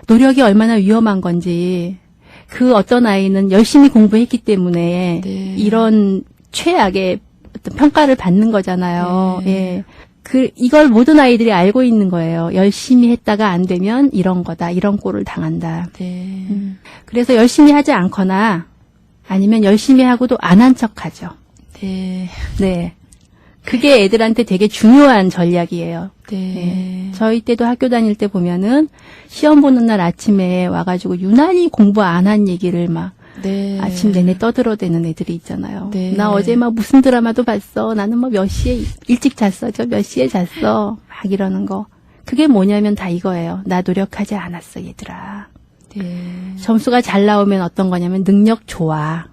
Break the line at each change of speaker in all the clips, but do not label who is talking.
노력이 얼마나 위험한 건지, 그 어떤 아이는 열심히 공부했기 때문에
네.
이런 최악의 어떤 평가를 받는 거잖아요.
네.
예. 이걸 모든 아이들이 알고 있는 거예요. 열심히 했다가 안 되면 이런 거다, 이런 꼴을 당한다.
네.
그래서 열심히 하지 않거나 아니면 열심히 하고도 안 한 척 하죠.
네.
네. 그게 애들한테 되게 중요한 전략이에요.
네.
네. 저희 때도 학교 다닐 때 보면은 시험 보는 날 아침에 와가지고 유난히 공부 안 한 얘기를 막
네.
아침 내내 떠들어대는 애들이 있잖아요.
네.
나 어제 막 무슨 드라마도 봤어. 나는 뭐 몇 시에 일찍 잤어. 저 몇 시에 잤어. 막 이러는 거. 그게 뭐냐면 다 이거예요. 나 노력하지 않았어, 얘들아.
네.
점수가 잘 나오면 어떤 거냐면 능력 좋아.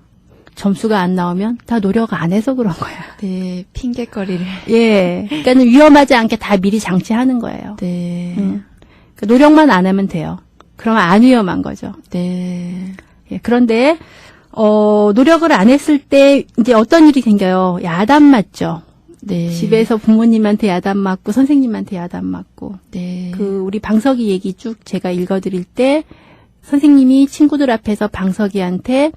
점수가 안 나오면 다 노력 안 해서 그런 거야.
네. 핑계거리를.
예. 그러니까는 위험하지 않게 다 미리 장치하는 거예요.
네.
그러니까 노력만 안 하면 돼요. 그러면 안 위험한 거죠.
네.
예, 그런데 노력을 안 했을 때 이제 어떤 일이 생겨요? 야단 맞죠.
네.
집에서 부모님한테 야단 맞고 선생님한테 야단 맞고.
네.
우리 방석이 얘기 쭉 제가 읽어드릴 때 선생님이 친구들 앞에서 방석이한테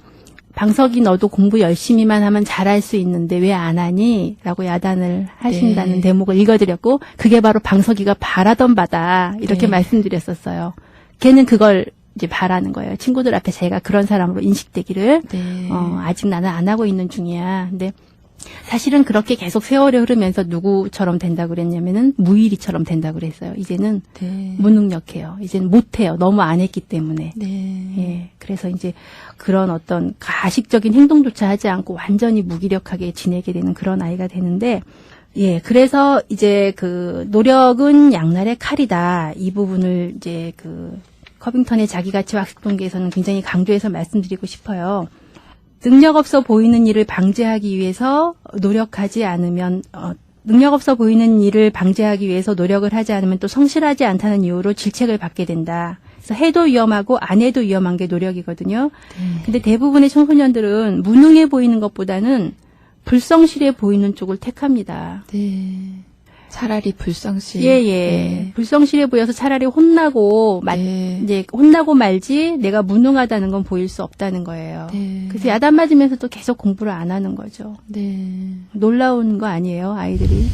방석이 너도 공부 열심히만 하면 잘할 수 있는데 왜 안 하니? 라고 야단을 하신다는
네.
대목을 읽어드렸고 그게 바로 방석이가 바라던 바다 이렇게
네.
말씀드렸었어요. 걔는 그걸 이제 바라는 거예요. 친구들 앞에 제가 그런 사람으로 인식되기를.
네.
아직 나는 안 하고 있는 중이야. 근데 사실은 그렇게 계속 세월이 흐르면서 누구처럼 된다고 그랬냐면은 무의리처럼 된다고 그랬어요. 이제는
네.
무능력해요. 이제는 못해요. 너무 안 했기 때문에.
네.
예. 그래서 이제 그런 어떤 가식적인 행동조차 하지 않고 완전히 무기력하게 지내게 되는 그런 아이가 되는데, 예. 그래서 이제 노력은 양날의 칼이다. 이 부분을 이제 커빙턴의 자기가치와 학습동기에서는 굉장히 강조해서 말씀드리고 싶어요. 능력 없어 보이는 일을 방지하기 위해서 노력하지 않으면, 능력 없어 보이는 일을 방지하기 위해서 노력을 하지 않으면 또 성실하지 않다는 이유로 질책을 받게 된다. 그래서 해도 위험하고 안 해도 위험한 게 노력이거든요. 근데 대부분의 청소년들은 무능해 보이는 것보다는 불성실해 보이는 쪽을 택합니다.
네. 차라리 불성실.
예.
네.
불성실해 보여서 차라리 혼나고,
네.
이제 혼나고 말지 내가 무능하다는 건 보일 수 없다는 거예요.
네.
그래서 야단 맞으면서도 계속 공부를 안 하는 거죠.
네.
놀라운 거 아니에요, 아이들이?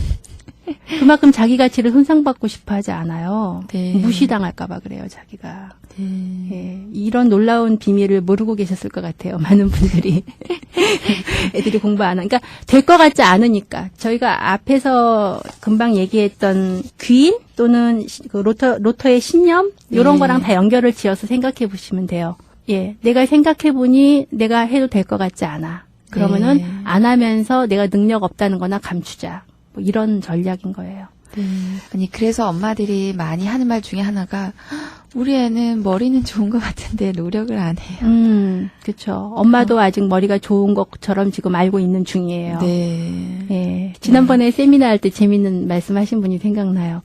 그만큼 자기 가치를 손상받고 싶어 하지 않아요.
네.
무시당할까봐 그래요, 자기가.
네.
예, 이런 놀라운 비밀을 모르고 계셨을 것 같아요, 많은 분들이. 애들이 공부 안 하니까, 될 것 같지 않으니까. 저희가 앞에서 금방 얘기했던 귀인 또는 로터의 신념? 이런
네.
거랑 다 연결을 지어서 생각해 보시면 돼요. 예, 내가 생각해 보니 내가 해도 될 것 같지 않아. 그러면은
네.
안 하면서 내가 능력 없다는 거나 감추자. 뭐 이런 전략인 거예요.
네. 아니, 그래서 엄마들이 많이 하는 말 중에 하나가, 우리 애는 머리는 좋은 것 같은데 노력을 안 해요.
그렇죠. 엄마도 아직 머리가 좋은 것처럼 지금 알고 있는 중이에요.
네.
예. 지난번에 세미나 할 때 재밌는 말씀하신 분이 생각나요.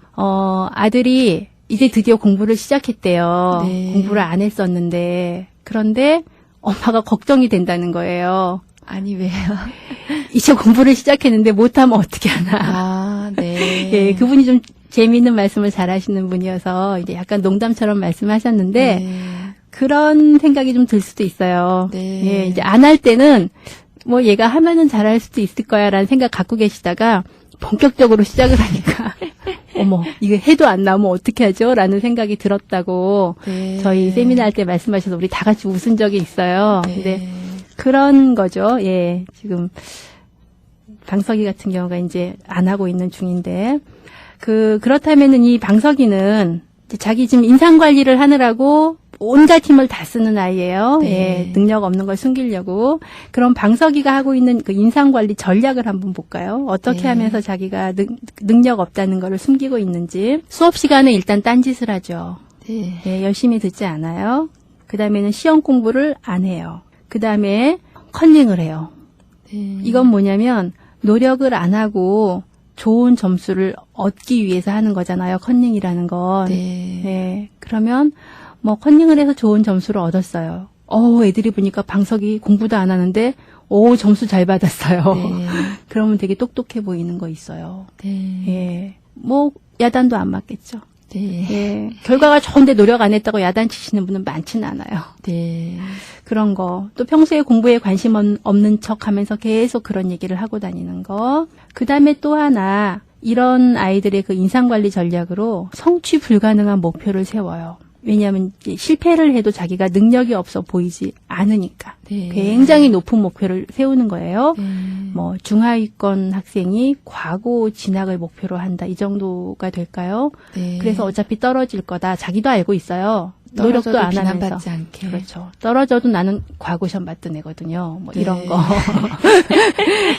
아들이 이제 드디어 공부를 시작했대요.
네.
공부를 안 했었는데. 그런데 엄마가 걱정이 된다는 거예요.
아니, 왜요?
이제 공부를 시작했는데 못하면 어떻게 하나.
아, 네.
예, 그분이 좀 재미있는 말씀을 잘 하시는 분이어서 이제 약간 농담처럼 말씀하셨는데
네.
그런 생각이 좀 들 수도 있어요.
네.
예, 이제 안 할 때는 뭐 얘가 하면은 잘할 수도 있을 거야라는 생각 갖고 계시다가 본격적으로 시작을 하니까 어머, 이거 해도 안 나오면 어떻게 하죠? 라는 생각이 들었다고
네.
저희 세미나 할 때 말씀하셔서 우리 다 같이 웃은 적이 있어요.
네.
근데 그런 거죠. 예, 지금 방석이 같은 경우가 이제 안 하고 있는 중인데 그렇다면은 이 방석이는 자기 지금 인상 관리를 하느라고 온갖 힘을 다 쓰는 아이예요.
네.
예, 능력 없는 걸 숨기려고. 그럼 방석이가 하고 있는 그 인상 관리 전략을 한번 볼까요? 어떻게
네.
하면서 자기가 능력 없다는 거를 숨기고 있는지. 수업 시간에 일단 딴짓을 하죠.
네.
예, 열심히 듣지 않아요. 그다음에는 시험 공부를 안 해요. 그다음에 컨닝을 해요.
네.
이건 뭐냐면 노력을 안 하고 좋은 점수를 얻기 위해서 하는 거잖아요. 컨닝이라는 건.
네.
네. 그러면 뭐 컨닝을 해서 좋은 점수를 얻었어요. 애들이 보니까 방석이 공부도 안 하는데 점수 잘 받았어요.
네.
그러면 되게 똑똑해 보이는 거 있어요.
네.
예. 뭐 야단도 안 맞겠죠.
네.
예. 결과가 좋은데 노력 안 했다고 야단치시는 분은 많지는 않아요.
네.
그런 거. 또 평소에 공부에 관심 없는 척 하면서 계속 그런 얘기를 하고 다니는 거. 그 다음에 또 하나, 이런 아이들의 그 인상관리 전략으로 성취 불가능한 목표를 세워요. 왜냐하면 실패를 해도 자기가 능력이 없어 보이지 않으니까.
네.
굉장히 높은 목표를 세우는 거예요.
네.
뭐 중하위권 학생이 과고 진학을 목표로 한다. 이 정도가 될까요?
네.
그래서 어차피 떨어질 거다. 자기도 알고 있어요. 노력도
떨어져도
안 하면서.
비난받지 않게.
그렇죠. 떨어져도 나는 과고 시험 봤던 애거든요. 뭐
네.
이런 거.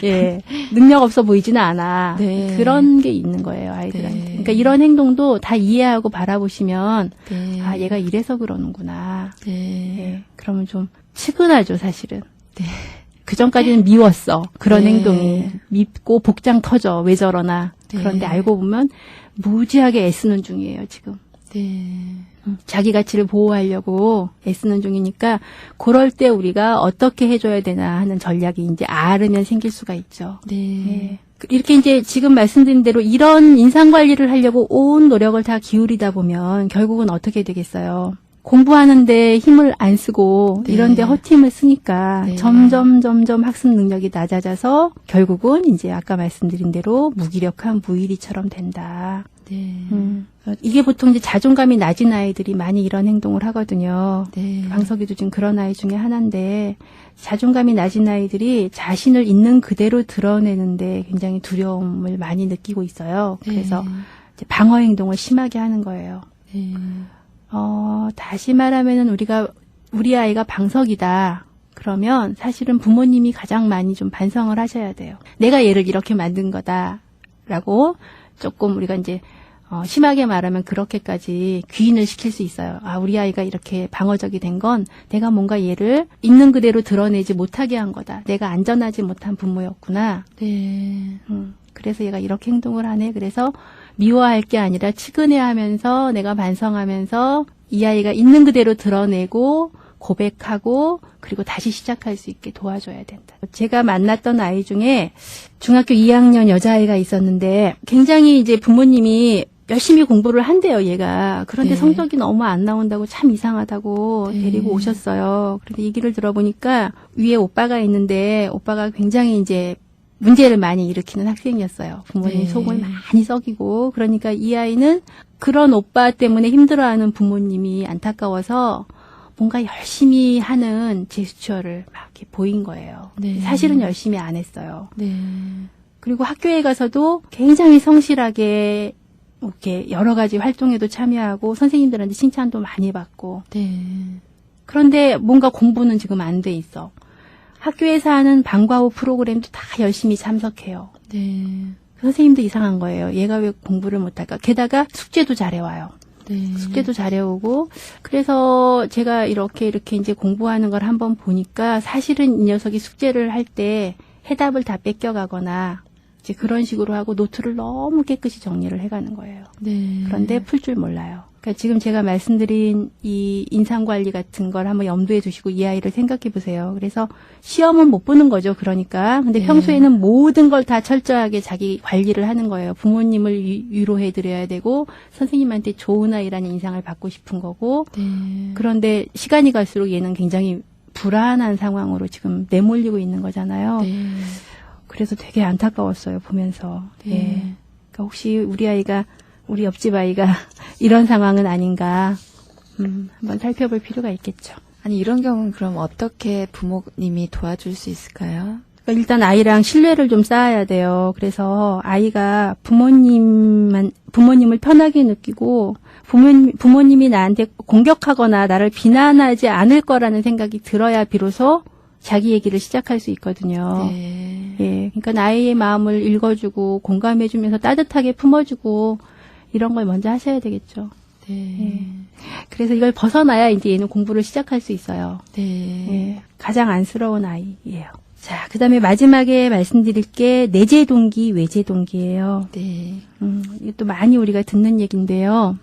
예. 능력 없어 보이지는 않아.
네.
그런 게 있는 거예요, 아이들한테.
네.
그러니까 이런 행동도 다 이해하고 바라보시면
네.
아, 얘가 이래서 그러는구나.
네.
예. 그러면 좀 측은하죠, 사실은.
네.
그 전까지는 미웠어. 그런
네.
행동이. 밉고 복장 터져. 왜 저러나.
네.
그런데 알고 보면 무지하게 애쓰는 중이에요, 지금.
네.
자기 가치를 보호하려고 애쓰는 중이니까 그럴 때 우리가 어떻게 해줘야 되나 하는 전략이 이제 알으면 생길 수가 있죠.
네.
예. 이렇게 이제 지금 말씀드린 대로 이런 인상관리를 하려고 온 노력을 다 기울이다 보면 결국은 어떻게 되겠어요? 공부하는데 힘을 안 쓰고
네.
이런데 허팀을 쓰니까
네.
점점 학습 능력이 낮아져서 결국은 이제 아까 말씀드린 대로 무기력한 무의리처럼 된다.
네.
이게 보통 이제 자존감이 낮은 아이들이 많이 이런 행동을 하거든요.
네.
방석이도 지금 그런 아이 중에 하나인데 자존감이 낮은 아이들이 자신을 있는 그대로 드러내는데 굉장히 두려움을 많이 느끼고 있어요.
네.
그래서 이제 방어 행동을 심하게 하는 거예요.
네.
다시 말하면은 우리 아이가 방석이다. 그러면 사실은 부모님이 가장 많이 좀 반성을 하셔야 돼요. 내가 얘를 이렇게 만든 거다라고 조금 우리가 이제 심하게 말하면 그렇게까지 귀인을 시킬 수 있어요. 아, 우리 아이가 이렇게 방어적이 된 건 내가 뭔가 얘를 있는 그대로 드러내지 못하게 한 거다. 내가 안전하지 못한 부모였구나.
네.
그래서 얘가 이렇게 행동을 하네. 그래서 미워할 게 아니라 측은해하면서 내가 반성하면서 이 아이가 있는 그대로 드러내고 고백하고 그리고 다시 시작할 수 있게 도와줘야 된다. 제가 만났던 아이 중에 중학교 2학년 여자아이가 있었는데 굉장히 이제 부모님이 열심히 공부를 한대요, 얘가. 그런데
네.
성적이 너무 안 나온다고 참 이상하다고
네.
데리고 오셨어요. 그런데 얘기를 들어보니까 위에 오빠가 있는데 오빠가 굉장히 이제 문제를 많이 일으키는 학생이었어요. 부모님
네.
속을 많이 썩이고. 그러니까 이 아이는 그런 오빠 때문에 힘들어하는 부모님이 안타까워서 뭔가 열심히 하는 제스처를 막 이렇게 보인 거예요.
네.
사실은 열심히 안 했어요.
네.
그리고 학교에 가서도 굉장히 성실하게 이렇게 여러 가지 활동에도 참여하고 선생님들한테 칭찬도 많이 받고.
네.
그런데 뭔가 공부는 지금 안 돼 있어. 학교에서 하는 방과 후 프로그램도 다 열심히 참석해요.
네.
선생님도 이상한 거예요. 얘가 왜 공부를 못할까? 게다가 숙제도 잘해와요.
네.
숙제도 잘해오고. 그래서 제가 이렇게 이제 공부하는 걸 한번 보니까 사실은 이 녀석이 숙제를 할 때 해답을 다 뺏겨가거나 이제 그런 식으로 하고 노트를 너무 깨끗이 정리를 해가는 거예요.
네.
그런데 풀 줄 몰라요. 그러니까 지금 제가 말씀드린 이 인상관리 같은 걸 한번 염두에 두시고 이 아이를 생각해 보세요. 그래서 시험은 못 보는 거죠. 그러니까. 근데
네.
평소에는 모든 걸 다 철저하게 자기 관리를 하는 거예요. 부모님을 위로해 드려야 되고 선생님한테 좋은 아이라는 인상을 받고 싶은 거고.
네.
그런데 시간이 갈수록 얘는 굉장히 불안한 상황으로 지금 내몰리고 있는 거잖아요.
네.
그래서 되게 안타까웠어요. 보면서.
네.
예. 그러니까 혹시 우리 옆집 아이가 이런 상황은 아닌가 한번 살펴볼 필요가 있겠죠.
아니, 이런 경우는 그럼 어떻게 부모님이 도와줄 수 있을까요?
그러니까 일단 아이랑 신뢰를 좀 쌓아야 돼요. 그래서 아이가 부모님을 편하게 느끼고 부모님이 나한테 공격하거나 나를 비난하지 않을 거라는 생각이 들어야 비로소 자기 얘기를 시작할 수 있거든요.
네.
예, 그러니까 아이의 마음을 읽어주고 공감해주면서 따뜻하게 품어주고 이런 걸 먼저 하셔야 되겠죠.
네.
예. 그래서 이걸 벗어나야 이제 얘는 공부를 시작할 수 있어요.
네.
예, 가장 안쓰러운 아이예요. 자, 그다음에 마지막에 말씀드릴 게 내재 동기, 외재 동기예요.
네.
이게 또 많이 우리가 듣는 얘기인데요.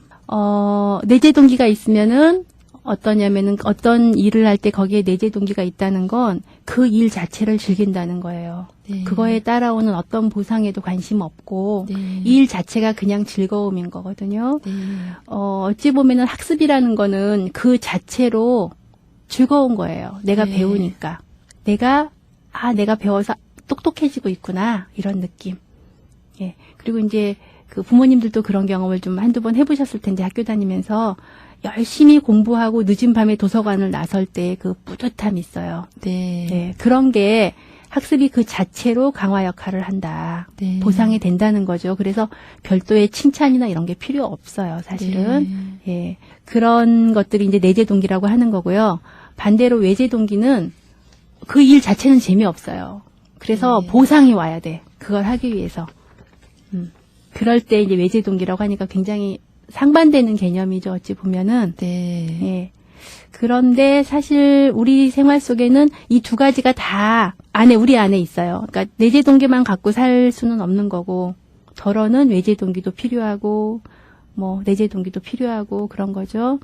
내재 동기가 있으면은 어떠냐면은 어떤 일을 할 때 거기에 내재 동기가 있다는 건 그 일 자체를 즐긴다는 거예요.
네.
그거에 따라오는 어떤 보상에도 관심 없고
네.
이 일 자체가 그냥 즐거움인 거거든요.
네.
어찌 보면은 학습이라는 거는 그 자체로 즐거운 거예요. 내가
네.
배우니까. 내가 배워서 똑똑해지고 있구나. 이런 느낌. 예. 그리고 이제 그 부모님들도 그런 경험을 좀 한두 번 해보셨을 텐데 학교 다니면서 열심히 공부하고 늦은 밤에 도서관을 나설 때 그 뿌듯함이 있어요.
네.
네. 그런 게 학습이 그 자체로 강화 역할을 한다.
네.
보상이 된다는 거죠. 그래서 별도의 칭찬이나 이런 게 필요 없어요, 사실은.
네.
예. 그런 것들이 이제 내재 동기라고 하는 거고요. 반대로 외재 동기는 그 일 자체는 재미없어요. 그래서
네.
보상이 와야 돼. 그걸 하기 위해서. 그럴 때 이제 외재 동기라고 하니까 굉장히 상반되는 개념이죠, 어찌 보면은.
네.
예. 그런데 사실 우리 생활 속에는 이 두 가지가 다 우리 안에 있어요. 그러니까 내재 동기만 갖고 살 수는 없는 거고, 덜어는 외재 동기도 필요하고, 뭐 내재 동기도 필요하고 그런 거죠.